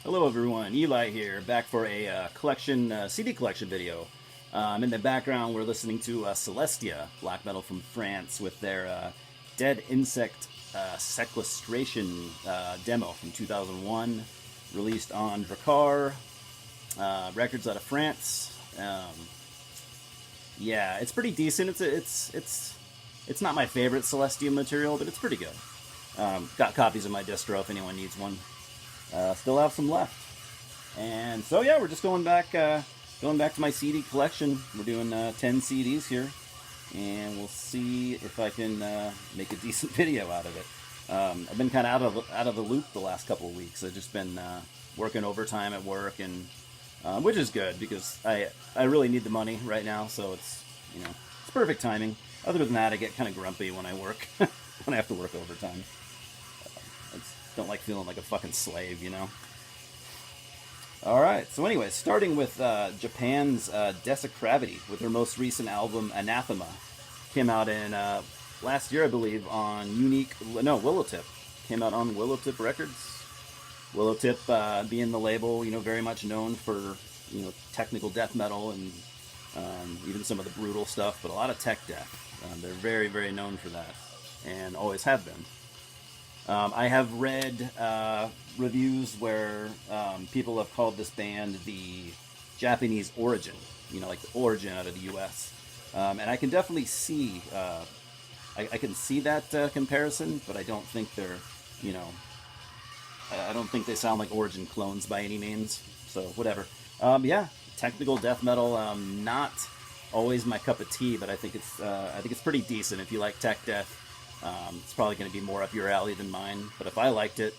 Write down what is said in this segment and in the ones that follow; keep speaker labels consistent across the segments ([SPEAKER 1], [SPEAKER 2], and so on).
[SPEAKER 1] Hello everyone, Eli here, back for a CD collection video. In the background we're listening to Celestia, black metal from France, with their Dead Insect Sequestration demo from 2001, released on Drakkar Records out of France. Yeah, it's pretty decent. It's not my favorite Celestia material, but it's pretty good. Got copies of my distro if anyone needs one. Still have some left. And so yeah, we're just going back to my CD collection. We're doing 10 CDs here, and we'll see if I can make a decent video out of it. I've been kind of out of the loop the last couple of weeks. I've just been working overtime at work, and which is good because I really need the money right now. So it's it's perfect timing. Other than that, I get kind of grumpy when I work when I have to work overtime. I just don't like feeling like a fucking slave, Alright, so anyways, starting with Japan's Desecravity with their most recent album, Anathema. Came out in last year, I believe, on Willowtip. Came out on Willowtip Records. Willowtip being the label, very much known for, technical death metal and even some of the brutal stuff, but a lot of tech death. They're very, very known for that, and always have been. I have read reviews where people have called this band the Japanese Origin, like the Origin out of the U.S. And I can definitely see, I can see that comparison, but I don't think they're, I don't think they sound like Origin clones by any means. So whatever. Yeah, technical death metal, not always my cup of tea, but I think it's pretty decent if you like tech death. It's probably going to be more up your alley than mine, but if I liked it,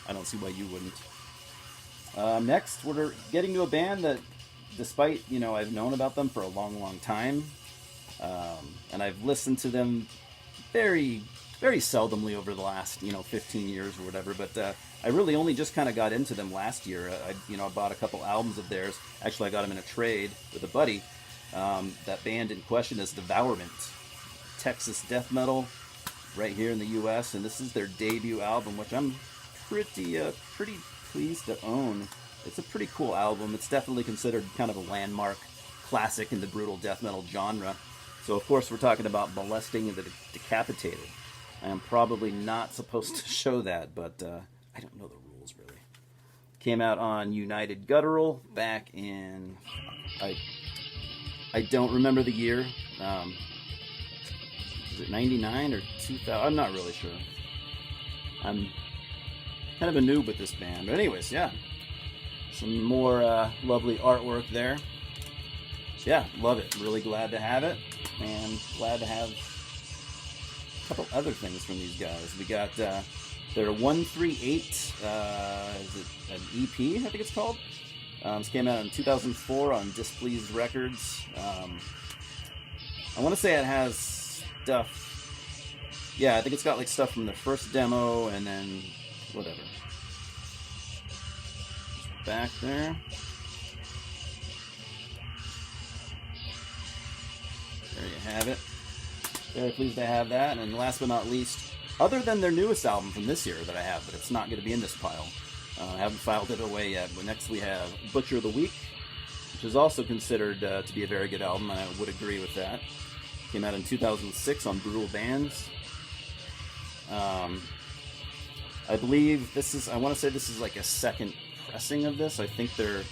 [SPEAKER 1] I don't see why you wouldn't. Next, we're getting to a band that, despite, I've known about them for a long, long time, and I've listened to them very, very seldomly over the last, 15 years or whatever, but I really only just kind of got into them last year. I bought a couple albums of theirs. Actually, I got them in a trade with a buddy. That band in question is Devourment. Texas death metal right here in the US, and this is their debut album, which I'm pretty pleased to own. It's a pretty cool album. It's definitely considered kind of a landmark classic in the brutal death metal genre. So of course we're talking about Molesting the Decapitated. I am probably not supposed to show that, but I don't know the rules really. Came out on United Guttural back in I don't remember the year. Is it 99 or 2000? I'm not really sure. I'm kind of a noob with this band. But anyways, yeah. Some more lovely artwork there. So yeah, love it. Really glad to have it. And glad to have a couple other things from these guys. We got their 138, is it an EP, I think it's called? This came out in 2004 on Displeased Records. I want to say it has stuff. Yeah, I think it's got like stuff from the first demo and then whatever. Back there. There you have it. Very pleased to have that. And last but not least, other than their newest album from this year that I have, but it's not going to be in this pile. I haven't filed it away yet. But next we have Butcher of the Week, which is also considered to be a very good album, and I would agree with that. Came out in 2006 on Brutal Bands. I believe I want to say this is like a second pressing of this. I think the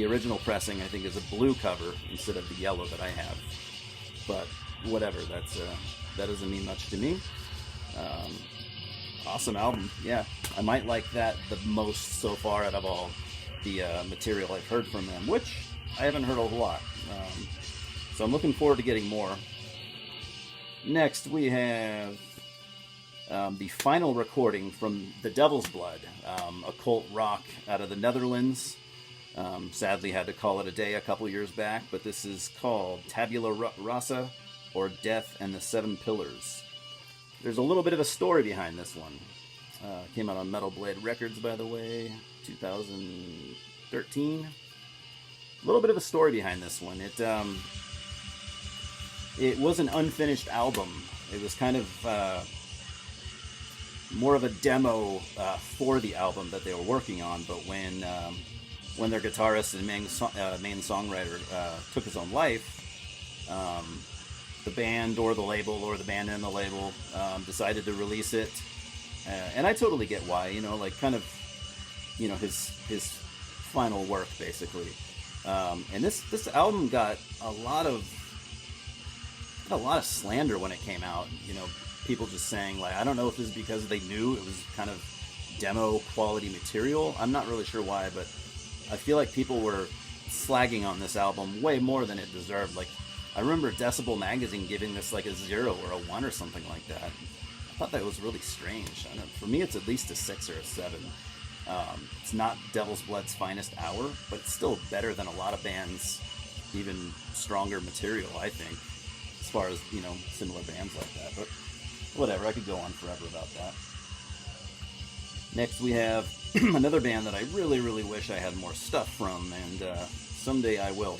[SPEAKER 1] original pressing, I think, is a blue cover instead of the yellow that I have. But whatever, that doesn't mean much to me. Awesome album. Yeah, I might like that the most so far out of all the material I've heard from them, which I haven't heard a whole lot. So I'm looking forward to getting more. Next, we have the final recording from The Devil's Blood, occult rock out of the Netherlands. Sadly, had to call it a day a couple years back, but this is called Tabula Rasa, or Death and the Seven Pillars. There's a little bit of a story behind this one. Came out on Metal Blade Records, by the way, 2013. A little bit of a story behind this one. It was an unfinished album. It was kind of more of a demo for the album that they were working on. But when their guitarist and main songwriter took his own life, the band or the label, or the band and the label, decided to release it. And I totally get why, like kind of, his final work basically. And this album got a lot of slander when it came out. People just saying, like, I don't know if this is because they knew it was kind of demo quality material. I'm not really sure why, but I feel like people were slagging on this album way more than it deserved. Like, I remember Decibel magazine giving this like a 0 or a 1 or something like that. I thought that was really strange. For me, it's at least a 6 or a 7. It's not Devil's Blood's finest hour, but it's still better than a lot of bands, even stronger material, I think, as far as, similar bands like that. But whatever, I could go on forever about that. Next we have another band that I really, really wish I had more stuff from, and someday I will.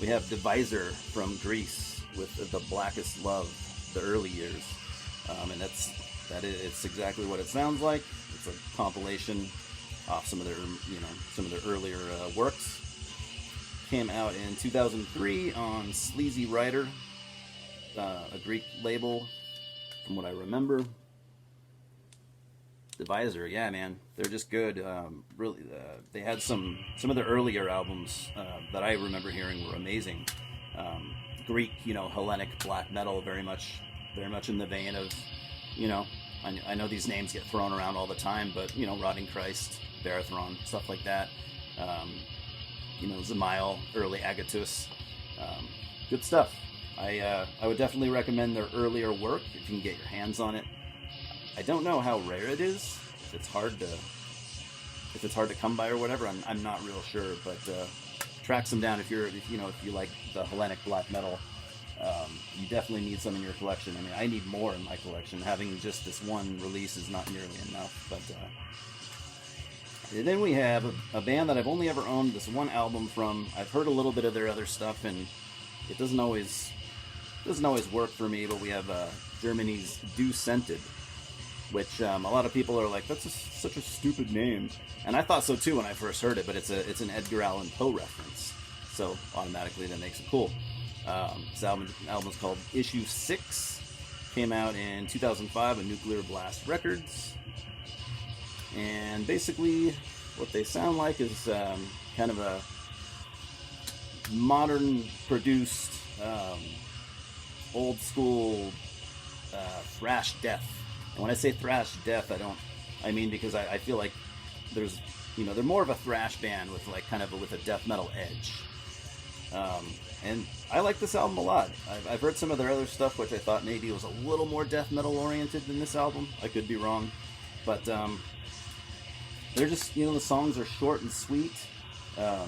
[SPEAKER 1] We have Divisor from Greece with The Blackest Love, the early years. And it's exactly what it sounds like. It's a compilation off some of their earlier works. Came out in 2003 on Sleazy Rider, a Greek label, from what I remember. Divisor, yeah, man, they're just good. Really, they had some of their earlier albums that I remember hearing were amazing. Greek, Hellenic black metal, very much in the vein of, I know these names get thrown around all the time, but Rotting Christ, Barathron, stuff like that. Zemail, early Agatus, good stuff. I would definitely recommend their earlier work if you can get your hands on it. I don't know how rare it is. If it's hard to come by or whatever, I'm not real sure. But track some down if you like the Hellenic black metal. You definitely need some in your collection. I mean, I need more in my collection. Having just this one release is not nearly enough. But and then we have a band that I've only ever owned this one album from. I've heard a little bit of their other stuff, and it doesn't always work for me. But we have Germany's Dissented, which a lot of people are like, that's such a stupid name, and I thought so too when I first heard it. But it's an Edgar Allan Poe reference, so automatically that makes it cool. This album's called Issue 6. Came out in 2005 on Nuclear Blast Records. And basically, what they sound like is kind of a modern produced, old school thrash death. And when I say thrash death, I mean because I feel like there's, they're more of a thrash band with with a death metal edge. And I like this album a lot. I've heard some of their other stuff, which I thought maybe was a little more death metal oriented than this album. I could be wrong, but they're just, the songs are short and sweet. They're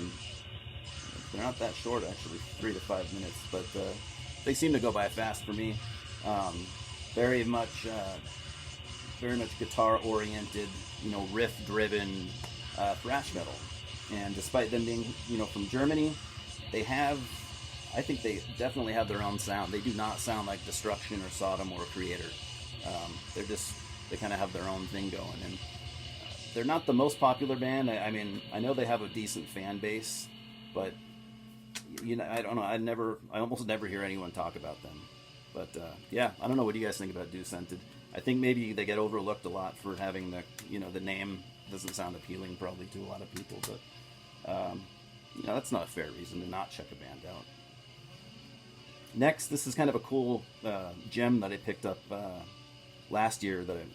[SPEAKER 1] not that short actually, 3 to 5 minutes, but they seem to go by fast for me. Very much guitar oriented, riff driven thrash metal. And despite them being, from Germany, I think they definitely have their own sound. They do not sound like Destruction or Sodom or Creator. They kind of have their own thing going, and they're not the most popular band. I mean, I know they have a decent fan base, but I don't know. I almost never hear anyone talk about them. But yeah, I don't know. What do you guys think about Dissented? I think maybe they get overlooked a lot for having the name doesn't sound appealing probably to a lot of people, but that's not a fair reason to not check a band out. Next, this is kind of a cool gem that I picked up last year that I'm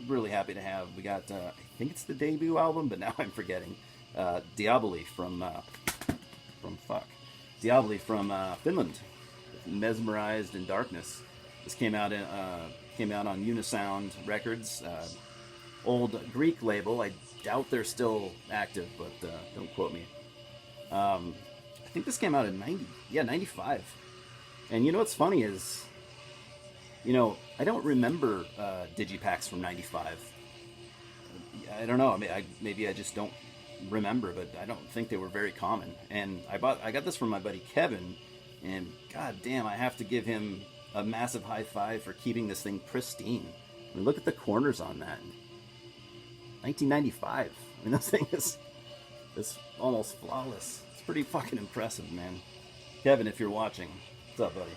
[SPEAKER 1] really happy to have. We got, I think it's the debut album, but now I'm forgetting. Diabolique from Finland. Mesmerized in Darkness. This came out on Unisound Records, old Greek label. I doubt they're still active, but don't quote me. I think this came out in 95. And what's funny is, I don't remember digipacks from 95. I don't know. I mean, maybe I just don't remember, but I don't think they were very common. And I got this from my buddy Kevin, and god damn, I have to give him a massive high five for keeping this thing pristine. I mean, look at the corners on that. 1995. I mean, this thing is almost flawless. It's pretty fucking impressive, man. Kevin, if you're watching, what's up, buddy?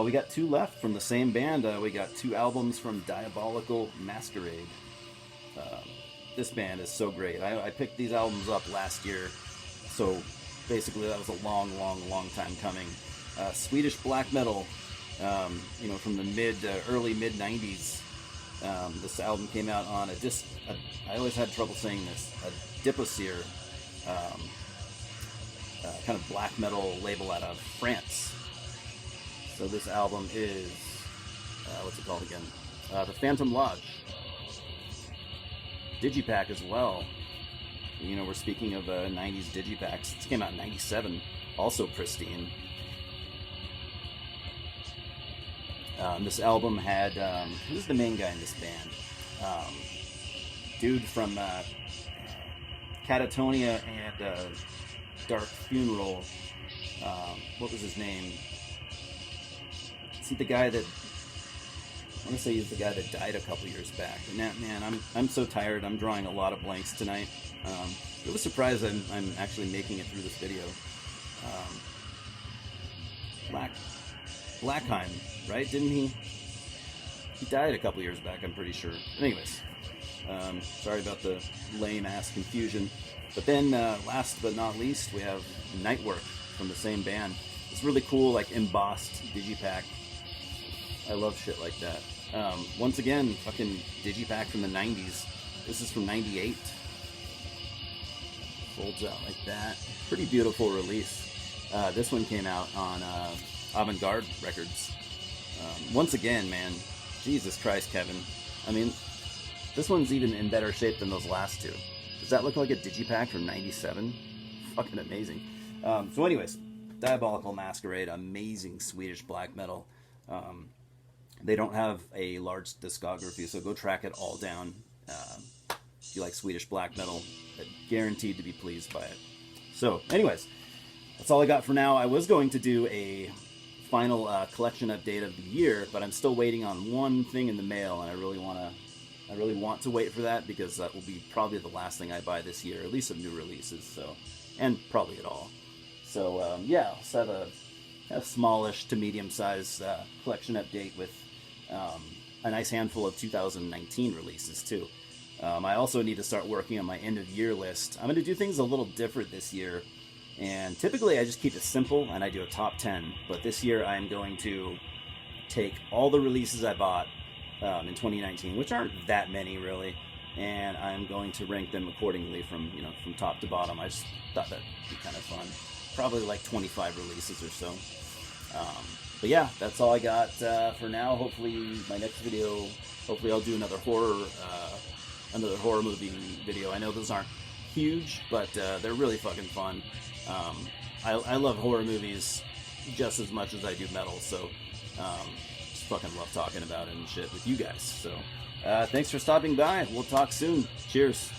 [SPEAKER 1] We got 2 left from the same band. We got 2 albums from Diabolical Masquerade. This band is so great. I picked these albums up last year, so basically that was a long time coming. Swedish black metal, you know, from the early mid 90s. This album came out on I always had trouble saying this, a Diposir, kind of black metal label out of France. So this album is, what's it called again? The Phantom Lodge. Digipack as well. You know, we're speaking of 90s Digipacks. This came out in 97, also pristine. This album had, who's the main guy in this band? Dude from Catatonia and Dark Funeral. What was his name? Is he the guy that, I want to say he's the guy that died a couple years back. And that, man, I'm so tired. I'm drawing a lot of blanks tonight. Really surprised I'm actually making it through this video. Blackheim, right? Didn't he? He died a couple years back, I'm pretty sure. Anyways, sorry about the lame-ass confusion. But then, last but not least, we have Nightwork from the same band. It's really cool, like, embossed digipack. I love shit like that. Once again, fucking digipack from the 90s. This is from 98. Folds out like that. Pretty beautiful release. This one came out on Avant-Garde Records. Once again, man, Jesus Christ, Kevin. I mean, this one's even in better shape than those last 2. Does that look like a digipack from 97? Fucking amazing. So anyways, Diabolical Masquerade, amazing Swedish black metal. They don't have a large discography, so go track it all down. If you like Swedish black metal, guaranteed to be pleased by it. So, anyways, that's all I got for now. I was going to do a final collection update of the year, but I'm still waiting on one thing in the mail, and I really want to wait for that, because that will be probably the last thing I buy this year, at least of new releases. So, and probably at all. So, yeah, let's have a smallish to medium-sized collection update with a nice handful of 2019 releases too. I also need to start working on my end-of-year list. I'm going to do things a little different this year, and typically I just keep it simple and I do a top 10, but this year I'm going to take all the releases I bought in 2019, which aren't that many really, and I'm going to rank them accordingly from top to bottom. I just thought that'd be kind of fun. Probably like 25 releases or so. But yeah, that's all I got for now. Hopefully my next video, I'll do another horror movie video. I know those aren't huge, but they're really fucking fun. I love horror movies just as much as I do metal, so just fucking love talking about it and shit with you guys. So thanks for stopping by. We'll talk soon. Cheers.